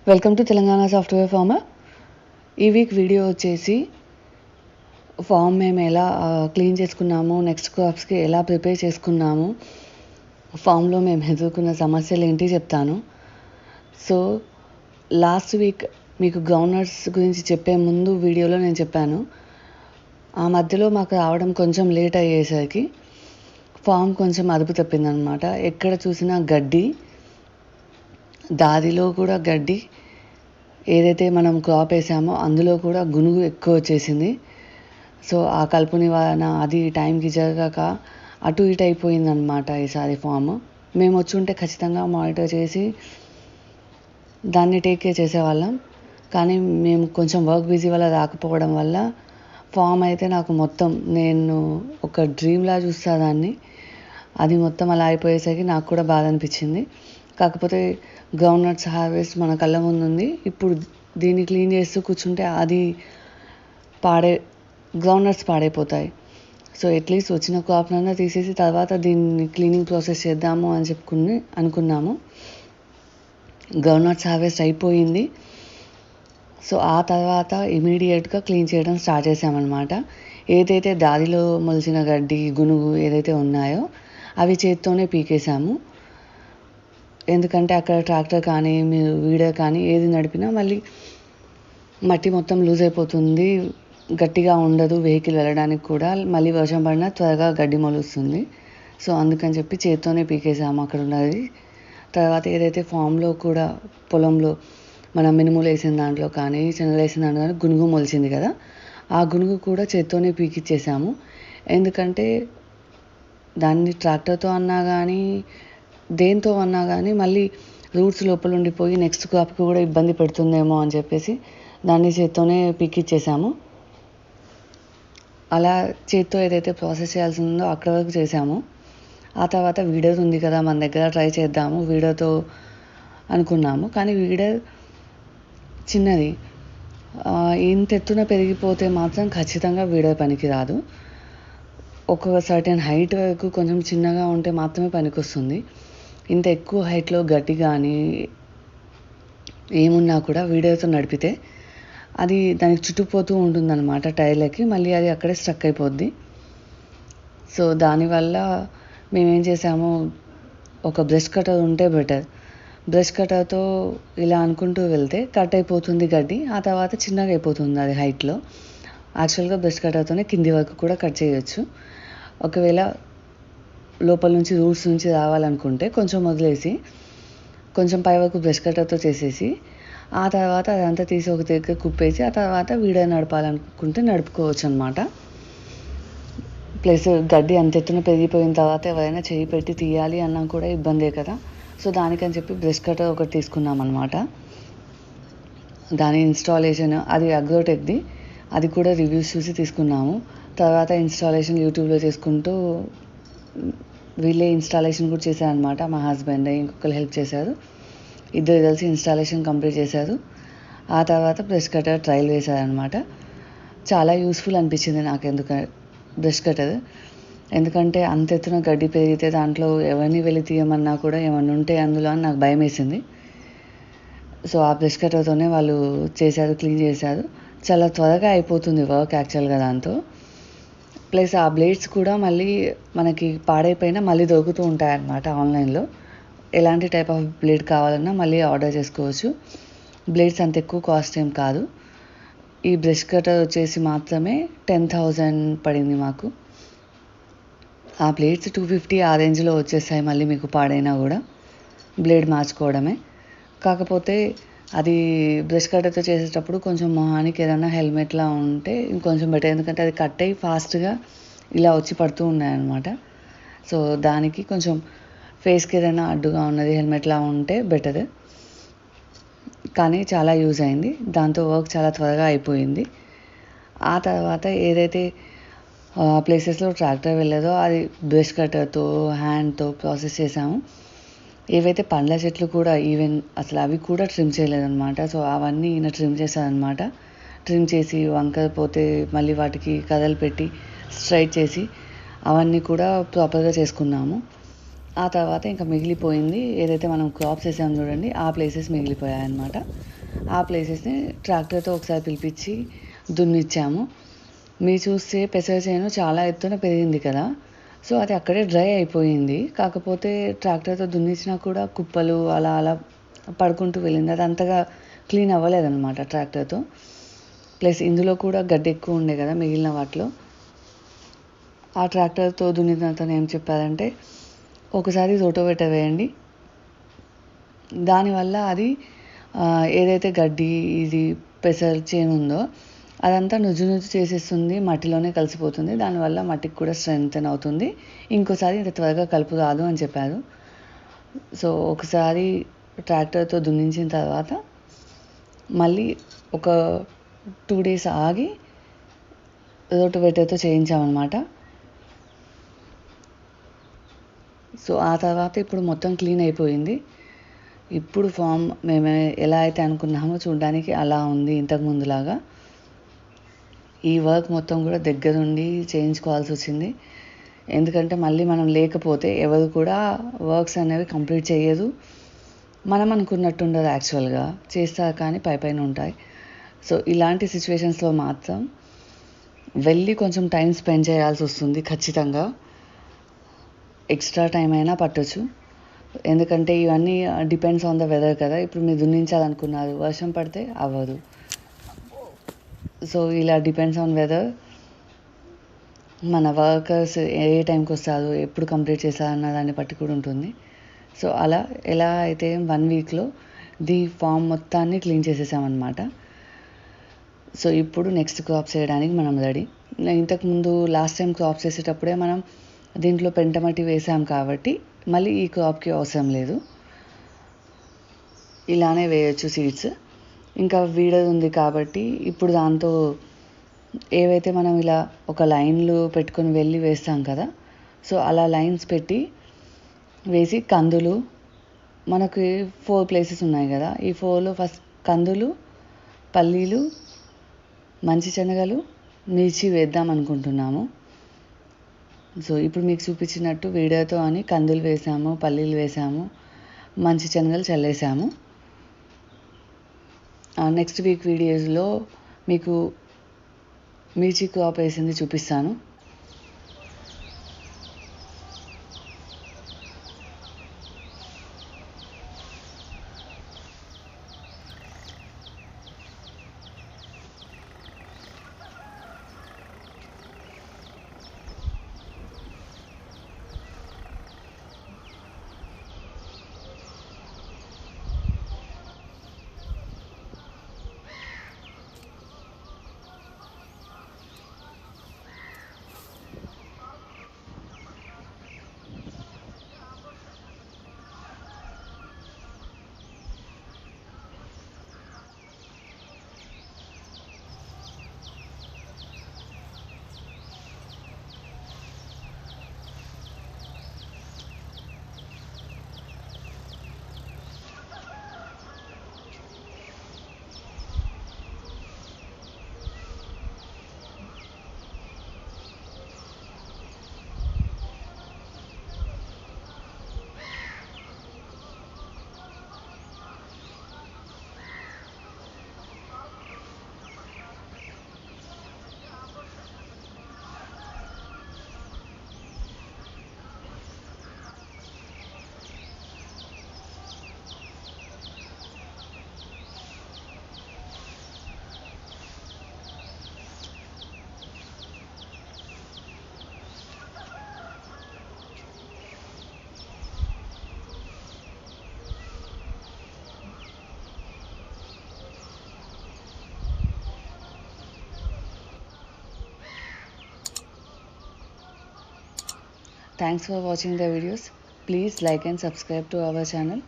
Welcome to Telangana software farmer. ఈ week video వచ్చేసి farm మేము ఎలా క్లీన్ చేసుకున్నాము, నెక్స్ట్ క్రాప్స్కి ఎలా ప్రిపేర్ చేసుకున్నాము, ఫామ్లో మేము ఎదుర్కొన్న సమస్యలు ఏంటి చెప్తాను. సో లాస్ట్ వీక్ మీకు గ్రౌండ్నట్స్ గురించి చెప్పే ముందు వీడియోలో నేను చెప్పాను, ఆ మధ్యలో మాకు రావడం కొంచెం లేట్ అయ్యేసరికి ఫామ్ కొంచెం అదుపు తప్పిందనమాట. ఎక్కడ చూసినా గడ్డి, దారిలో కూడా గడ్డి, ఏదైతే మనం క్రాప్ వేసామో అందులో కూడా గునుగు ఎక్కువ వచ్చేసింది. సో ఆ కలుపు నివారణ అది టైంకి జరగక అటు ఇటు అయిపోయిందనమాట ఈసారి ఫామ్. మేము వచ్చి ఉంటే ఖచ్చితంగా మానిటర్ చేసి దాన్ని టేక్ కేర్ చేసేవాళ్ళం. కానీ మేము కొంచెం వర్క్ బిజీ వల్ల రాకపోవడం వల్ల ఫామ్ అయితే నాకు మొత్తం, నేను ఒక డ్రీమ్లా చూస్తా దాన్ని, అది మొత్తం అలా అయిపోయేసరికి నాకు కూడా బాధ అనిపించింది. కాకపోతే గ్రౌండ్నట్స్ హార్వెస్ట్ మన కళ్ళ ముందు ఉంది. ఇప్పుడు దీన్ని క్లీన్ చేస్తూ కూర్చుంటే అది గ్రౌండ్నట్స్ పాడైపోతాయి. సో అట్లీస్ట్ వచ్చిన క్రాప్నన్నా తీసేసి తర్వాత దీన్ని క్లీనింగ్ ప్రాసెస్ చేద్దాము అని అనుకున్నాము. గ్రౌండ్నట్స్ హార్వెస్ట్ అయిపోయింది. సో ఆ తర్వాత ఇమీడియట్గా క్లీన్ చేయడం స్టార్ట్ చేసామన్నమాట. ఏదైతే దారిలో మొలిచిన గడ్డి, గునుగు ఏదైతే ఉన్నాయో అవి చేత్తోనే పీకేసాము. ఎందుకంటే అక్కడ ట్రాక్టర్ కానీ మీరు వీడర్ కానీ ఏది నడిపినా మళ్ళీ మట్టి మొత్తం లూజ్ అయిపోతుంది, గట్టిగా ఉండదు వెహికల్ వెళ్ళడానికి కూడా. మళ్ళీ వర్షం పడినా త్వరగా గడ్డి మొలుస్తుంది. సో అందుకని చెప్పి చేత్తోనే పీకేసాము అక్కడ ఉన్నది. తర్వాత ఏదైతే ఫామ్లో కూడా పొలంలో మనం మినుములు వేసిన దాంట్లో కానీ శనగలు వేసిన దాంట్లో కానీ గునుగు మొలిచింది కదా, ఆ గునుగు కూడా చేత్తోనే పీకిచ్చేసాము. ఎందుకంటే దాన్ని ట్రాక్టర్తో అన్నా కానీ దేంతో అన్నా కానీ మళ్ళీ రూట్స్ లోపల ఉండిపోయి నెక్స్ట్ క్రాప్కి కూడా ఇబ్బంది పెడుతుందేమో అని చెప్పేసి దాన్ని చేత్తోనే పీకిచ్చేసాము. అలా చేత్తో ఏదైతే ప్రాసెస్ చేయాల్సి ఉందో అక్కడ వరకు చేసాము. ఆ తర్వాత వీడర్ ఉంది కదా మన దగ్గర, ట్రై చేద్దాము వీడర్తో అనుకున్నాము. కానీ వీడర్ చిన్నది, ఇంత ఎత్తున పెరిగిపోతే మాత్రం ఖచ్చితంగా వీడర్ పనికి రాదు. ఒక సర్టెన్ హైట్ వరకు కొంచెం చిన్నగా ఉంటే మాత్రమే పనికొస్తుంది. ఇంత ఎక్కువ హైట్లో గడ్డి కానీ ఏమున్నా కూడా వీడర్తో నడిపితే అది దానికి చుట్టుపోతూ ఉంటుందన్నమాట టైర్లకి, మళ్ళీ అది అక్కడే స్ట్రక్ అయిపోద్ది. సో దానివల్ల మేమేం చేసాము, ఒక బ్రష్ కటర్ ఉంటే బెటర్. బ్రష్ కటర్తో ఇలా అనుకుంటూ వెళ్తే కట్ అయిపోతుంది గడ్డి, ఆ తర్వాత చిన్నగా అయిపోతుంది అది హైట్లో. యాక్చువల్గా బ్రష్ కటర్తోనే కింది వరకు కూడా కట్ చేయొచ్చు. ఒకవేళ లోపల నుంచి రూట్స్ నుంచి రావాలనుకుంటే కొంచెం వదిలేసి కొంచెం పై వరకు బ్రష్ కటర్తో చేసేసి ఆ తర్వాత అదంతా తీసి ఒక దగ్గర కుప్పేసి ఆ తర్వాత వీడియో నడపాలనుకుంటే నడుపుకోవచ్చు అనమాట. ప్లస్ గడ్డి అంత ఎత్తున పెరిగిపోయిన తర్వాత ఎవరైనా చేయి పెట్టి తీయాలి అన్నా కూడా ఇబ్బందే కదా. సో దానికని చెప్పి బ్రష్ కటర్ ఒకటి తీసుకున్నాం అనమాట. దాని ఇన్స్టాలేషన్ అది అగ్రోటెక్ది, అది కూడా రివ్యూస్ చూసి తీసుకున్నాము. తర్వాత ఇన్స్టాలేషన్ యూట్యూబ్లో చేసుకుంటూ వీళ్ళే ఇన్స్టాలేషన్ కూడా చేశారనమాట. మా హస్బెండ్ ఇంకొకరు హెల్ప్ చేశారు. ఇద్దరు కలిసి ఇన్స్టాలేషన్ కంప్లీట్ చేశారు. ఆ తర్వాత బ్రష్ కటర్ ట్రయల్ వేశారనమాట. చాలా యూస్ఫుల్ అనిపించింది నాకు బ్రష్ కటర్. ఎందుకంటే అంత ఎత్తున గడ్డి పెరిగితే దాంట్లో ఎవరిని వెళ్ళి తీయమన్నా కూడా ఏమన్నా ఉంటే అందులో అని నాకు భయం వేసింది. సో ఆ బ్రష్ కటర్తోనే వాళ్ళు చేశారు, క్లీన్ చేశారు. చాలా త్వరగా అయిపోతుంది వర్క్ యాక్చువల్గా దాంతో. ప్లస్ ఆ బ్లేడ్స్ కూడా మళ్ళీ మనకి పాడైపోయినా మళ్ళీ దొరుకుతూ ఉంటాయన్నమాట ఆన్లైన్లో. ఎలాంటి టైప్ ఆఫ్ బ్లేడ్ కావాలన్నా మళ్ళీ ఆర్డర్ చేసుకోవచ్చు. బ్లేడ్స్ అంత ఎక్కువ కాస్ట్ ఏం కాదు. ఈ బ్రష్ కటర్ వచ్చేసి మాత్రమే 10,000 పడింది మాకు. ఆ బ్లేడ్స్ 250 ఆ రేంజ్లో వచ్చేస్తాయి మళ్ళీ మీకు పాడైనా కూడా, బ్లేడ్ మార్చుకోవడమే. కాకపోతే అది బ్రష్ కటర్తో చేసేటప్పుడు కొంచెం మొహానికి ఏదైనా హెల్మెట్లా ఉంటే ఇంకొంచెం బెటర్. ఎందుకంటే అది కట్ అయ్యి ఫాస్ట్గా ఇలా వచ్చి పడుతూ ఉన్నాయన్నమాట. సో దానికి కొంచెం ఫేస్కి ఏదైనా అడ్డుగా ఉన్నది హెల్మెట్లా ఉంటే బెటర్. కానీ చాలా యూజ్ అయింది, దాంతో వర్క్ చాలా త్వరగా అయిపోయింది. ఆ తర్వాత ఏదైతే ప్లేసెస్లో ట్రాక్టర్ వెళ్ళేదో అది బ్రష్ కటర్తో హ్యాండ్తో ప్రాసెస్ చేసాము. ఏవైతే పండ్ల చెట్లు కూడా ఈవెన్ అసలు అవి కూడా ట్రిమ్ చేయలేదన్నమాట. సో అవన్నీ ఈయన ట్రిమ్ చేశారనమాట. ట్రిమ్ చేసి వంకర పోతే మళ్ళీ వాటికి కథలు పెట్టి స్ట్రైట్ చేసి అవన్నీ కూడా ప్రాపర్గా చేసుకున్నాము. ఆ తర్వాత ఇంకా మిగిలిపోయింది ఏదైతే మనం క్రాప్స్ వేసాం చూడండి, ఆ ప్లేసెస్ మిగిలిపోయాయి అన్నమాట. ఆ ప్లేసెస్ని ట్రాక్టర్తో ఒకసారి పిలిపించి దున్నిచ్చాము. మీరు చూస్తే పెసర చేను చాలా ఎత్తున పెరిగింది కదా, సో అది అక్కడే డ్రై అయిపోయింది. కాకపోతే ట్రాక్టర్తో దున్నించినా కూడా కుప్పలు అలా అలా పడుకుంటూ వెళ్ళింది. అది అంతగా క్లీన్ అవ్వలేదన్నమాట ట్రాక్టర్తో. ప్లస్ ఇందులో కూడా గడ్డి ఎక్కువ ఉండే కదా మిగిలిన వాటిలో. ఆ ట్రాక్టర్తో దున్నిన అతను ఏం చెప్పారంటే, ఒకసారి రోటోవేటర్ వేయండి, దానివల్ల అది ఏదైతే గడ్డి ఇది పెసర చేను ఉందో అదంతా నుజ్జు నుజ్జు చేసేస్తుంది, మట్టిలోనే కలిసిపోతుంది. దానివల్ల మట్టికి కూడా స్ట్రెంగ్తన్ అవుతుంది, ఇంకోసారి ఇంత త్వరగా కలుపు రాదు అని చెప్పారు. సో ఒకసారి ట్రాక్టర్తో దున్నించిన తర్వాత మళ్ళీ ఒక 2 days ఆగి రోటోవేటర్తో చేయించామన్నమాట. సో ఆ తర్వాత ఇప్పుడు మొత్తం క్లీన్ అయిపోయింది. ఇప్పుడు ఫామ్ మేము ఎలా అయితే అనుకున్నామో చూడడానికి అలా ఉంది ఇంతకుముందులాగా. ఈ వర్క్ మొత్తం కూడా దగ్గరుండి చేయించుకోవాల్సి వచ్చింది. ఎందుకంటే మళ్ళీ మనం లేకపోతే ఎవరు కూడా వర్క్స్ అనేవి కంప్లీట్ చేయరు. మనం అనుకున్నట్టు ఉండదు, యాక్చువల్గా చేస్తారు కానీ పైన ఉంటాయి. సో ఇలాంటి సిచ్యువేషన్స్లో మాత్రం వెళ్ళి కొంచెం టైం స్పెండ్ చేయాల్సి వస్తుంది ఖచ్చితంగా. ఎక్స్ట్రా టైం అయినా పట్టొచ్చు, ఎందుకంటే ఇవన్నీ డిపెండ్స్ ఆన్ ద వెదర్ కదా. ఇప్పుడు మీరు దున్నించాలనుకున్నారు, వర్షం పడితే అవ్వదు. సో ఇలా డిపెండ్స్ ఆన్ వెదర్. మన వర్కర్స్ ఏ టైంకి వస్తారు, ఎప్పుడు కంప్లీట్ చేస్తారన్న దాన్ని బట్టి కూడా ఉంటుంది. సో అలా ఎలా అయితే 1 weekలో ఫామ్ మొత్తాన్ని క్లీన్ చేసేసామన్నమాట. సో ఇప్పుడు నెక్స్ట్ క్రాప్స్ వేయడానికి మనం రెడీ. ఇంతకుముందు లాస్ట్ టైం క్రాప్స్ వేసేటప్పుడే మనం దీంట్లో పెంటమట్టి వేసాం కాబట్టి మళ్ళీ ఈ క్రాప్కి అవసరం లేదు, ఇలానే వేయచ్చు సీడ్స్. ఇంకా వీడర్ ఉంది కాబట్టి ఇప్పుడు దాంతో ఏవైతే మనం ఇలా ఒక లైన్లు పెట్టుకొని వెళ్ళి వేస్తాం కదా, సో అలా లైన్స్ పెట్టి వేసి కందులు, మనకి 4 places ఉన్నాయి కదా, ఈ 4లో ఫస్ట్ కందులు, పల్లీలు, మంచి శనగలు, మిర్చి వేద్దాం అనుకుంటున్నాము. సో ఇప్పుడు మీకు చూపించినట్టు వీడియోతో అని కందులు వేసాము, పల్లీలు వేసాము, మంచి శనగలు చల్లేసాము. నెక్స్ట్ వీక్ వీడియోస్లో మీకు మిర్చి క్రాప్ వేసింది చూపిస్తాను. Thanks for watching the videos. Please like and subscribe to our channel.